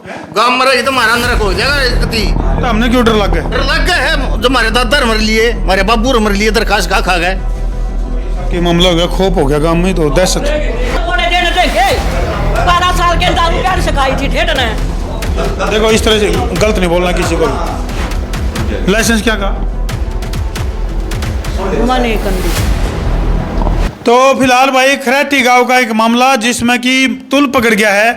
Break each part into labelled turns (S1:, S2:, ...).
S1: गांव में रही तो हमारा नरक हो जाएगा इकती।
S2: तो हमने क्यों डर लग गए?
S1: डर लग गए है जो हमारे दादा मर लिए, हमारे बाबू मर लिए, दरखास्त खा गए
S2: कि मामला हो गया, खोप हो गया गांव में, तो दहशत।
S3: 12 साल के दारू क्या सिखाई थी ठेठ ने।
S2: देखो इस तरह से गलत नहीं बोलना किसी को भी। लाइसेंस क्या कहा?
S3: मनी कंदी।
S2: तो फिलहाल भाई खरेटी गांव का एक मामला जिसमें कि तुल पकड़ गया है।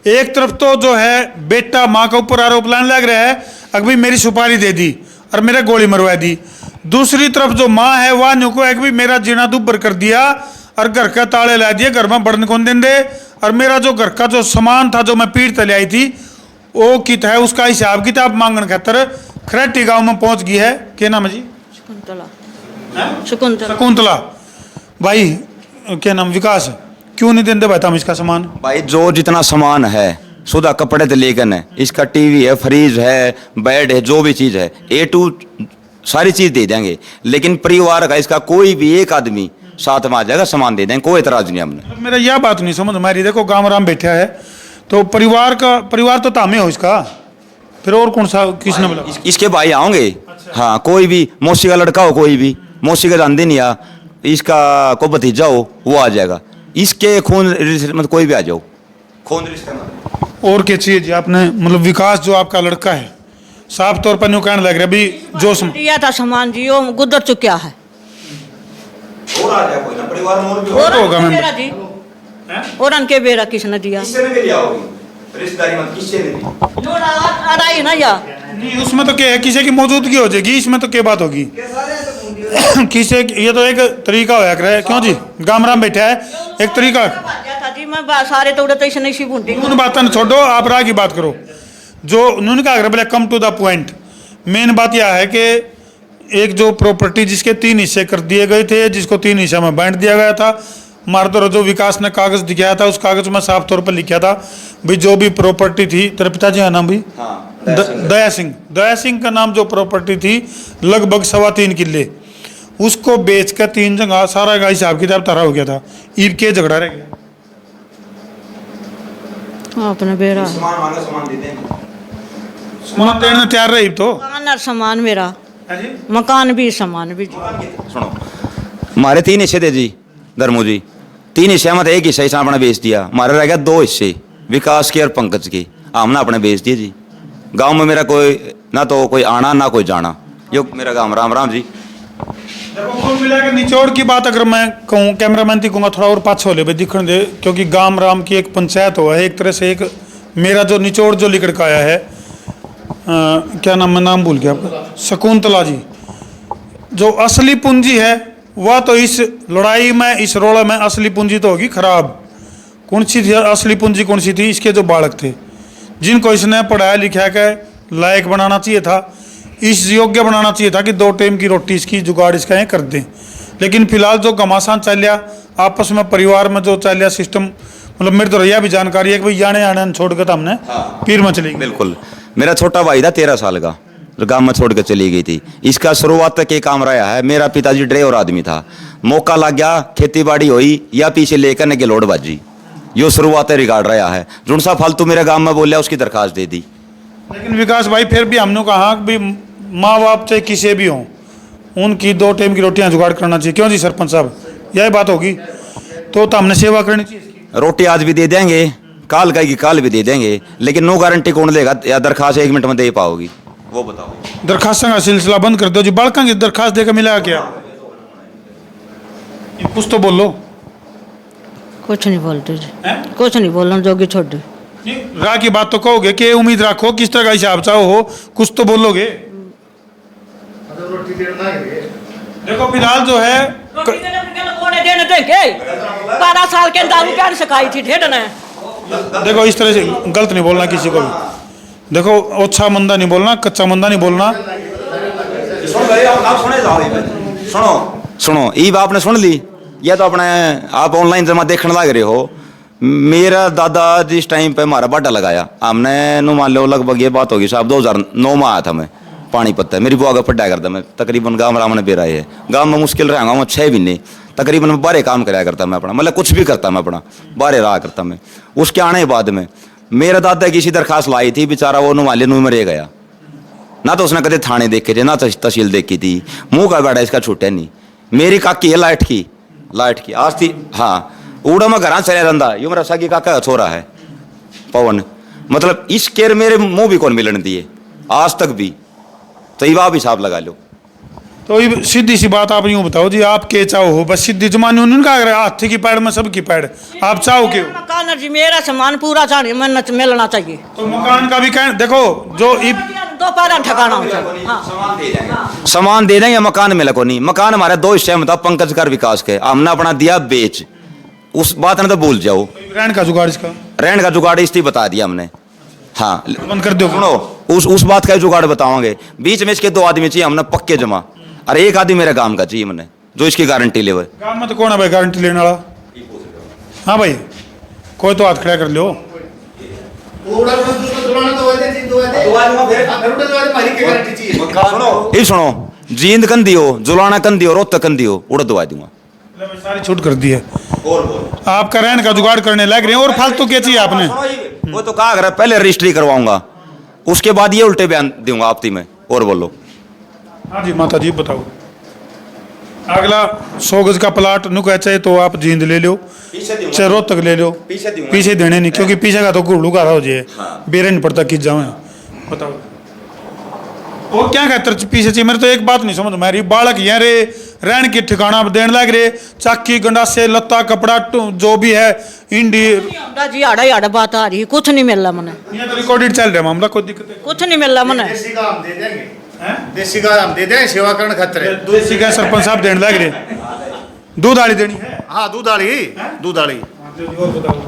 S2: एक तरफ तो जो है बेटा माँ के ऊपर आरोप लाने लग रहा है, अभी मेरी सुपारी दे दी और मेरा गोली मरवा दी। दूसरी तरफ जो माँ है वह न्यू को एक भी मेरा जीना दुब्बर कर दिया और घर का ताले ला दिए, घर में बढ़ने कौन दें दे। और मेरा जो घर का जो सामान था जो मैं पीठ तले आई थी वो कित है, उसका हिसाब किताब मांगने खातर खरेटी गाँव में पहुंच गई है। क्या नाम है जी? शकुंतला। भाई क्या नाम? विकास। क्यों नहीं देते भाई हम इसका सामान?
S4: भाई जो जितना सामान है सुधा कपड़े तो लेकर है, इसका टीवी है, फ्रिज है, बेड है, जो भी चीज़ है A to सारी चीज़ दे देंगे, लेकिन परिवार का इसका कोई भी एक आदमी साथ में आ जाएगा, सामान दे देंगे, कोई एतराज नहीं हमने।
S2: मेरा यह बात नहीं समझ हमारी। देखो गाँव राम बैठा है तो परिवार तो तामे हो इसका, फिर और कौन सा किसने बोला?
S4: इसके भाई आओगे। हाँ, कोई भी मौसी का लड़का हो, कोई भी मौसी का जानते नहीं आ, इसका को भतीजा हो वो आ जाएगा, इसके खून मतलब कोई भी आ जाओ, खून रिश्ते में।
S2: और क्या चाहिए जी आपने? मतलब विकास जो आपका लड़का है साफ तौर पर न्यू कहने लग रहा है अभी जो
S3: दिया था सामान जी वो गुजर चुका है।
S4: और आ जाए कोई ना, परिवार में और भी
S2: और होगा मैम।
S3: बेरा जी और अनके बेरा किसने दिया?
S4: किससे भी लिया होगी रिश्तेदारी में, किससे ने दी?
S3: अड़ाई ना या
S2: नहीं, उसमें तो क्या है, किसी की मौजूदगी हो जाएगी, इसमें तो क्या बात होगी? किसे ये तो एक तरीका होया करे। क्यों जी गाम राम बैठा है एक तरीका।
S3: जी मैं सारे तो उड़ते इसने इसी बुंटी
S2: उन बातों छोड़ो, आप राह की बात करो। जो उन्होंने कहा बोले come to the point. Main बात यह है कि एक जो प्रॉपर्टी जिसके 3 हिस्से कर दिए गए थे, जिसको 3 हिस्से में बांट दिया गया था, मारदर जो विकास ने कागज दिखाया था उस कागज में साफ तौर पर लिखा था भाई जो भी प्रॉपर्टी थी, तेरे पिताजी का नाम भी दया सिंह का नाम, जो प्रॉपर्टी थी लगभग 3.25 किले, उसको बेच कर 3 जगह सारा का हिसाब किताब तारा हो गया था। ईब के झगड़ा रह गया।
S3: अपना बेरा
S4: सामान मांगे, सामान दे देंगे,
S2: सामान देने तैयार रही तो।
S3: मकान और सामान मेरा, मकान भी सामान भी।
S4: सुनो हमारे 3 हिस्से थे जी धर्मू जी, 3 हिस्से में एक हिस्सा अपना बेच दिया, हमारे रह गया 2 हिस्से विकास के और पंकज के, हमने अपने बेच दिए जी। गांव में मेरा कोई ना तो कोई आना ना कोई जाना, यो मेरा गांव राम राम जी।
S2: देखो कुल मिला के निचोड़ की बात अगर मैं कहूँ, कैमरामैन थी कहूँगा थोड़ा और पाछे हो ले भाई दिखने दे, क्योंकि गांव राम की एक पंचायत हुआ है एक तरह से। एक मेरा जो निचोड़ जो लिखड़ का आया है क्या नाम, मैं नाम भूल गया आपका, शकुंतला जी। जो असली पूंजी है वह तो इस लड़ाई में, इस रोड़ा में असली पूंजी तो होगी खराब। कौन सी थी असली पूंजी? कौन सी थी? इसके जो बालक थे जिनको इसने पढ़ाया लिखा के लायक बनाना चाहिए था, इस योग्य बनाना चाहिए था कि 2 टाइम की रोटी इसकी जुगाड़ इसका ये कर दें। लेकिन फिलहाल जो घमासान चलिया आपस में परिवार में जो चलिया सिस्टम, मतलब मेरे तो यह भी जानकारी है कि भाई याने आने छोड़ के तो हमने पीर में चली गई।
S4: बिल्कुल, मेरा छोटा भाई था 13 साल का, गांव में छोड़ के चली गई थी। इसका शुरुआत तक ये काम रहा है। मेरा पिताजी ड्राइवर आदमी था, मौका लग गया खेती बाड़ी हुई या पीछे लेकर न के लोड बाजी, यो शुरुआत रिकॉर्ड रहा है। जुन सा फालतू मेरे गांव में बोलिया उसकी दरखास्त दे दी।
S2: लेकिन विकास भाई फिर भी हमने कहा कि माँ बाप चाहे किसी भी हों उनकी 2 टाइम की रोटियां जुगाड़ करना चाहिए। क्यों जी सरपंच साहब, यही बात होगी तो हमने सेवा करनी चाहिए।
S4: रोटी आज भी दे देंगे, काल कहेगी काल भी दे देंगे, लेकिन नो गारंटी कौन देगा या दरखास्त 1 मिनट में दे पाओगी, वो बताओ।
S2: दरखास्त का सिलसिला बंद कर दो जी। बालका की दरखास्त देकर मिला क्या? कुछ तो बोलो।
S3: कुछ नहीं बोलते जी, कुछ नहीं बोलना जोगी छोड़ दे।
S2: राह की बात तो कहोगे कि उम्मीद रखो किस तरह का हिसाब चाहो हो, कुछ तो बोलोगे। देखो फिलहाल जो है
S3: 12 साल के दारू क्या सिखाई थी ठेठ ने।
S2: देखो इस तरह से गलत नहीं बोलना किसी को भी। देखो अच्छा मंदा नहीं बोलना, कच्चा मंदा नहीं बोलना।
S4: सुनो ईब आपने सुन ली, या तो अपने आप ऑनलाइन जमा देखने लग रहे हो। मेरा दादा जिस टाइम पे हमारा बाटा लगाया, हमने नो मान लो लगभग ये बात होगी साहब 2009 में आया था मैं पानीपत। मेरी बुआ का पढ़ाया करता मैं, तकरीबन गाँव राम ने बेरा है। गाँव में मुश्किल रहा, गाँव में 6 महीने तकरीबन मैं बाहर काम कराया करता मैं अपना, मतलब कुछ भी करता मैं अपना बाहर रहा करता मैं। उसके आने के बाद में मेरा दादा किसी दरखास्त लाई थी, बेचारा वो नुमाले नु मर गया। ना तो उसने कदे थाने देखे थे, ना तो तहसील देखी थी। मुंह का बेड़ा इसका छूटे नहीं। मेरी काकी है लाइट की आज थी। हाँ उड़ा में घर चले रहा, यू मेरा सगी काका का छोरा है पवन। मतलब इस केर मेरे मुंह भी कौन मिलन दिए आज तक भी, तो ये आप हिसाब लगा लो।
S2: तो ये सीधी सी बात आप यूं बताओ जी, आप के चाहो हो? बस सीधी जमाने उनका हाथी की पैड़ में सबकी पैड़, आप चाहो क्यों?
S3: मकान जी मेरा सामान पूरा चाहिए, मन मिलना चाहिए।
S2: तो मकान का भी कह देखो जो
S3: दोपहर ठिकाना हाँ।
S4: सामान दे देंगे, मकान मिला को नहीं। मकान हमारे 2 हिस्से में था, पंकज कर विकास के, हमने अपना दिया बेच। उस बात ने तो भूल जाओ।
S2: रहने का जुगाड़ इसका,
S4: रहने का जुगाड़ इसलिए बता दिया हमने। हाँ
S2: बंद कर दो।
S4: सुनो उस बात का जुगाड़ बताओगे। बीच में इसके 2 आदमी चाहिए हमने पक्के जमा, और 1 आदमी मेरे गांव का चाहिए मैंने, जो इसकी गारंटी ले।
S2: गांव में तो कौन है भाई गारंटी लेने वाला? हाँ भाई कोई तो हाथ खड़ा कर लो।
S4: सुनो जींद कंदी हो, जुलाना कंदी हो, रोहतक कंदी हो, उड़ा दवा दूंगा।
S2: सारी छूट कर दी है। आपका रहने का जुगाड़ करने लग रहे हैं, और फालतू क्या चाहिए आपने?
S4: वो तो कहा पहले रजिस्ट्री करवाऊंगा, उसके बाद ये उल्टे बयान दूंगा आपती में। और बोलो।
S2: हाँ जी माता जी बताओ। अगला 100 गज का प्लाट नुका चाहे तो आप जींद ले लो, चाहे रोहतक ले लो, पीछे देने नहीं, क्योंकि पीछे का तो गुड़ू का हो जाए। बेरे नहीं पड़ता किस जाओ। बताओ वो क्या कहते पीछे चाहिए? मेरे तो एक बात नहीं समझ मेरी, बालक यहाँ रे रहने की ठिकाना देने लग रहे, चाकी गंडासे लत्ता कपड़ा जो भी है इंडी
S3: जी आड़ा बात आ रही, कुछ नहीं मिल रहा मने।
S2: यहाँ तो रिकॉर्डेड चल रहा मामला, कोई दिक्कत है?
S3: कुछ नहीं मिल रहा मने।
S1: देसी का हम दे देंगे, देसी का हम दे देंगे सेवा करने खातिर।
S2: देसी का सरपंच साहब देने लग रहे, दूध आड़ी देनी है।
S1: हाँ दूध आड़ी।
S2: और बताओ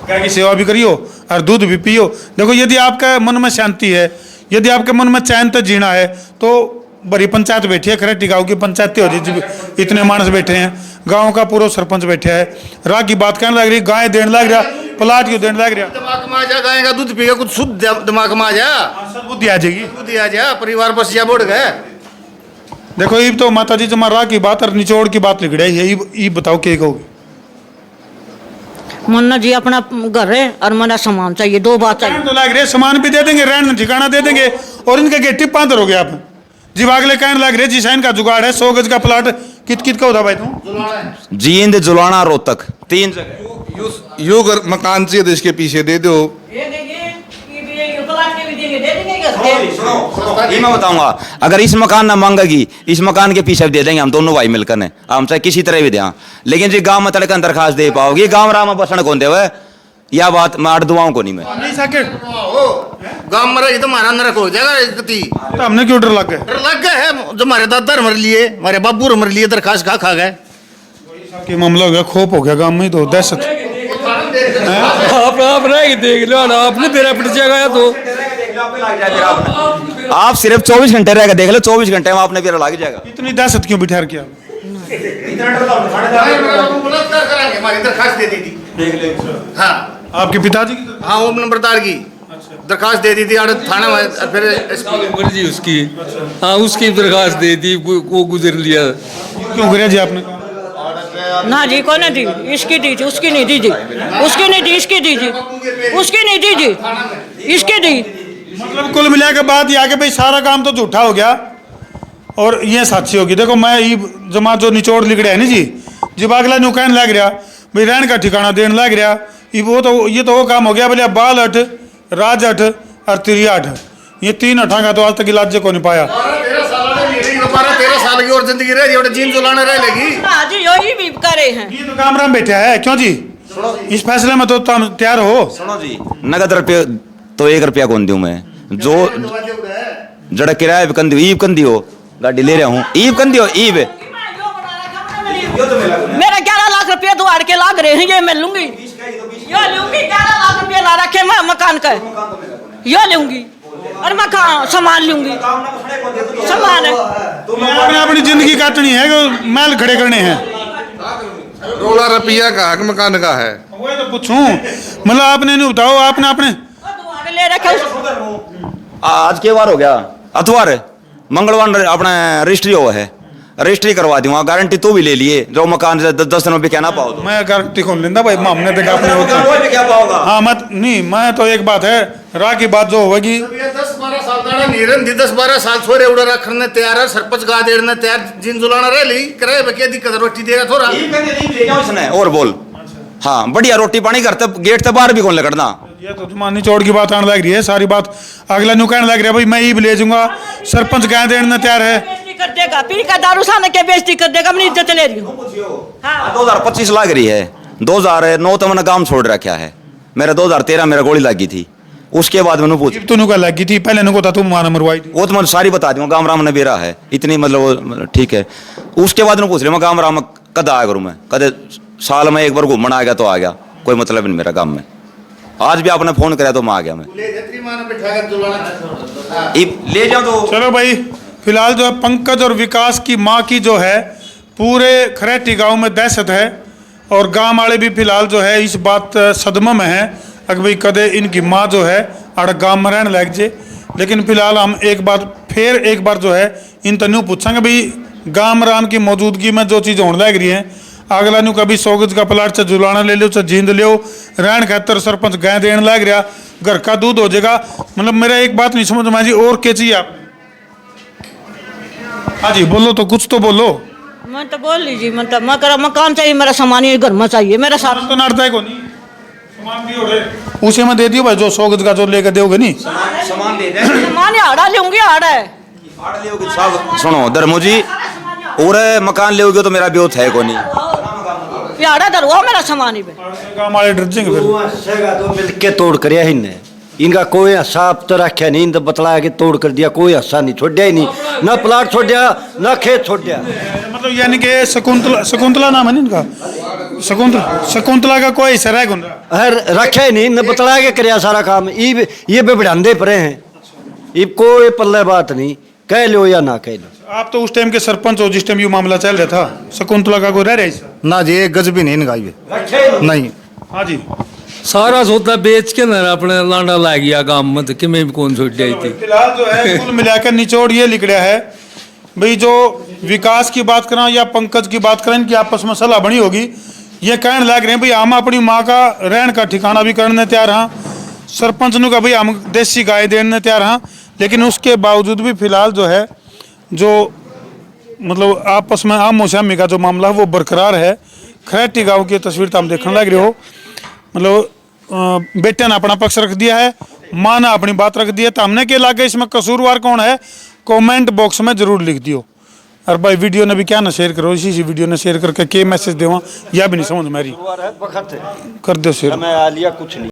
S2: क्या की सेवा भी करियो और दूध भी पियो। देखो यदि आपका मन में शांति है, यदि आपके मन में चैन तो जीना है, तो बड़ी पंचायत बैठी है, खरेटी गाँव की पंचायत हो रही, इतने मानस बैठे हैं, गांव का पूरा सरपंच बैठे है, राह की बात कहने लग रही, गाय देने लग रहा, प्लाट क्यों देने लग रहा।
S1: दिमाग में आ जा, गाय का दूध पिएगा कुछ शुद्ध दिमाग में आ जा,
S2: सब बुद्धि आ जाएगी,
S1: बुद्धि आ जा, परिवार बस या बढ़ गए।
S2: देखो ये तो माता जी जमा राह की बात और निचोड़ की बात लिख रही है, ये बताओ क्या कहोगे?
S3: मुन्ना जी अपना घर है और मेरा सामान चाहिए, 2 बात चाहिए।
S2: तो लग रहे सामान भी दे देंगे, रहने ठिकाना दे देंगे, और इनके गेटी पांतर हो गया आप जी। अगले कहने लग रहे जी साइन का जुगाड़ है, 100 गज का प्लाट कित का होता भाई तुम?
S4: जींद जुलाना रोहतक 3 जगह।
S5: यो मकान चाहिए तो इसके पीछे दे दो।
S4: ये मैं बताऊंगा, अगर इस मकान ना मांगेगी, इस मकान के पीछे दे देंगे हम दोनों भाई मिलकर ने, हम चाहे किसी तरह भी दें। लेकिन जी गांव में तड़कन दरखास्त दे पाओगी, गांव राम में बसन कौन देवे, या बात मैं अड़ दुआओं को नहीं मैं
S2: नहीं सके
S1: गांव में रही तो हमारा नरक हो जाएगा। इज्जती
S2: तो हमने क्यों डर लग गए?
S1: डर लग गए है, जो हमारे दादा मर लिए, हमारे बाबू मर लिए, दरखास्त खा गए
S2: कि मामला हो गया, खोप हो गया गांव में, तो दहशत।
S6: आप रह देख लो ना, आपने तेरा पिट जाएगा तो
S4: आप सिर्फ 24 घंटे रह देख लो, 24 घंटे में आपने फिर लग जाएगा।
S2: इतनी दहशत क्यों बिठा किया?
S1: बलात्कार कराएंगे, हमारी दरखास्त दे दी थी। हाँ
S2: आपके पिताजी की?
S1: हाँ ओम नंबरदार की दरखास्त दे दी थी थाना में, फिर
S6: मर्जी उसकी। हाँ उसकी दरखास्त दे दी, वो गुजर लिया।
S2: क्यों गिरा जी आपने?
S3: ना जी को नहीं दी, इसकी दी थी, उसकी नहीं दी जी, उसकी नहीं दी, इसकी दी जी, उसकी नहीं दी जी, इसकी दी।
S2: मतलब कुल मिला के बात ये आके भाई सारा काम तो झूठा हो गया और ये साक्षी होगी। देखो मैं ये जमा जो निचोड़ लिख रहा है ना जी, जब अगला न्यू कहने लग रहा भाई रहने का ठिकाना देने लग रहा, ये तो वो काम हो गया बोले बाल अठ, राज अठ और तिरिया अठ, ये 3 अठा का तो आज तक इलाज को नहीं पाया।
S1: 13 साल की और जिंदगी रह रही, जीन जुलाने रह लेगी।
S3: हाँ जी यही भी करे हैं।
S2: ये तो काम राम बैठा है, क्यों जी? इस फैसले में तो तुम तैयार हो?
S4: सुनो जी, नगद रुपये तो 1 रुपया कौन दूं मैं, जो जड़ा किराया भी कंदी ईब कंदी हो, गाड़ी ले रहा हूँ, ईब कंदी हो, ईब
S3: मेरा 11 लाख रुपये तो आड़ के लाग रहे हैं, ये मैं लूंगी, ये लूंगी, 11 लाख रुपये ला रखे मैं मकान का, ये लूंगी और मकान सामान लूंगी, सामान है।
S2: आपने अपनी जिंदगी काटनी है कि महल खड़े करने हैं?
S5: रोला रुपया का हक मकान का है।
S2: वो तो पूछूं, मतलब आपने नहीं बताओ, आपने अपने
S3: ले रखे
S4: आज के बार हो गया, अतवार मंगलवार अपना रजिस्ट्री हुआ है, रजिस्ट्री करवा दूंगा, गारंटी तो भी ले लिए, जो मकान 10 दिनों में कहना पाओ तो।
S2: मैं गारंटी कौन लेंदा भाई, हमने देखा अपने
S4: कोई भी क्या पाओगा।
S2: हाँ मत नहीं, मैं तो एक बात है, राह की बात जो होगी
S1: 10-12 साल दाड़ा नीरन दी 10-12 साल छोरे उड़ा रखने तैयार है, सरपंच गा देने तैयार, जिन जुलाना रह ली करे क्या दिक्कत, रोटी देगा थोड़ा
S4: इसने और बोल। हाँ बढ़िया रोटी पानी करते, गेट से बाहर भी कौन लगड़ना।
S2: ये तो तुम्हारी निचोड़ की बात आने लग रही है, सारी बात अगला न्यू कहने लग रहा है भाई मैं ही ले जाऊंगा, सरपंच कह देने तैयार है।
S3: बेइज्जती कर देगा, पीर का दारू साने के बेइज्जती कर देगा, अपनी इज्जत ले रही हूँ। हाँ
S4: 2025 लाग रही है, 2009 तो मैंने काम छोड़ रखा है, मेरा 2013 मेरा गोली लगी थी, उसके बाद मैंने पूछ
S2: तूने का लगी थी, पहले नुको था तुम माना मरवाई थी।
S4: वो तो मैं सारी बता दूंगा, गाम राम ने बेरा है इतनी, मतलब ठीक है। उसके बाद पूछ रहे मैं गाम राम कद आया करूँ, मैं कदे साल में एक बार घूमना आ गया तो आ गया, कोई मतलब नहीं मेरा काम में। आज भी आपने फोन कराया तो मैं आ गया, मैं ले जाओ तो।
S2: चलो भाई फिलहाल जो है पंकज और विकास की माँ की जो है पूरे खरेटी गांव में दहशत है, और गांव वाले भी फिलहाल जो है इस बात सदमे में है अगर भाई कदे इनकी माँ जो है अड़ गांव में रहने लग जाए। लेकिन फिलहाल हम एक बार जो है इन तन्यू पूछेंगे भाई गाम राम की मौजूदगी में जो चीज़ होने लग रही है, अगला न्यू कभी 100 गज का प्लाट से जुलाना ले लो, चाहे जींद लियो, रहन खातर सरपंच गाय देने लग रहा, घर का दूध हो जाएगा। मतलब मेरा एक बात नहीं समझ में जी, और क्या चाहिए आप? हाँ जी बोलो तो, कुछ तो बोलो।
S3: मैं तो बोल लीजिए, मतलब मैं करा मकान चाहिए, मेरा सामान ये घर में चाहिए, मेरा सारा
S2: तो नाटता है को नहीं, सामान भी हो रहे उसे में दे दियो भाई, जो 100 गज का जो लेकर दोगे नहीं,
S4: सामान दे दे।
S3: सामान आड़ा लूंगी, आड़ा है।
S4: सब सुनो दरमू जी, और मकान ले तो मेरा ब्योत है को नहीं,
S3: आड़ा दरवा मेरा सामान ही पे।
S2: गाँव वाले डर जाएंगे फिर।
S7: तो मिल के तोड़ कर इनने, इनका कोई हिस्सा अब तो रखा नहीं, इन तो बतला के तोड़ कर दिया, कोई हिस्सा नहीं छोड़ा ही नहीं, ना प्लाट छोड़ा ना खेत छोड़ा।
S2: मतलब यानी कि शकुंतला नाम है ना इनका, शकुंतला का कोई हिस्सा रह गया,
S7: रखा ही नहीं, न बतला के कराया सारा काम, ये बेबड़ांदे पड़े हैं, ये कोई पल्ले बात नहीं, कह लो या ना कह लो।
S2: आप तो उस टाइम के सरपंच हो जिस टाइम ये मामला चल रहा था, शकुंतला का कोई रह रहा है?
S1: ना जी एक गज भी नहीं निकाई नहीं।
S2: हाँ जी
S6: सारा सौदा बेच के ना अपने लांडा ला गया गांव में, तो कि मैं भी कौन छोड़ जाई थी।
S2: फिलहाल जो है कुल मिलाकर निचोड़ ये निकला है भाई, जो विकास की बात करें या पंकज की बात करें कि आपस में सलाह बनी होगी, ये कहने लग रहे हैं भाई हम अपनी माँ का रहन का ठिकाना भी करने तैयार हाँ, सरपंच ने कहा भाई हम देसी गाय देने तैयार हाँ, लेकिन उसके बावजूद भी फिलहाल जो है जो मतलब आपस में आम मोशामी का जो मामला है वो बरकरार है। खरेटी गांव की तस्वीर तो हम देखने लग रहे हो, मतलब बेटे ने अपना पक्ष रख दिया है, माँ ने अपनी बात रख दी है, तो हमने क्या लगा इसमें कसूरवार कौन है, कमेंट बॉक्स में जरूर लिख दियो। और भाई वीडियो ने भी क्या ना शेयर करो, इसी वीडियो ने शेयर करके के मैसेज देवा, यह भी नहीं समझ में आ रही, कर दो शेयर।
S7: मैं आ लिया कुछ नहीं।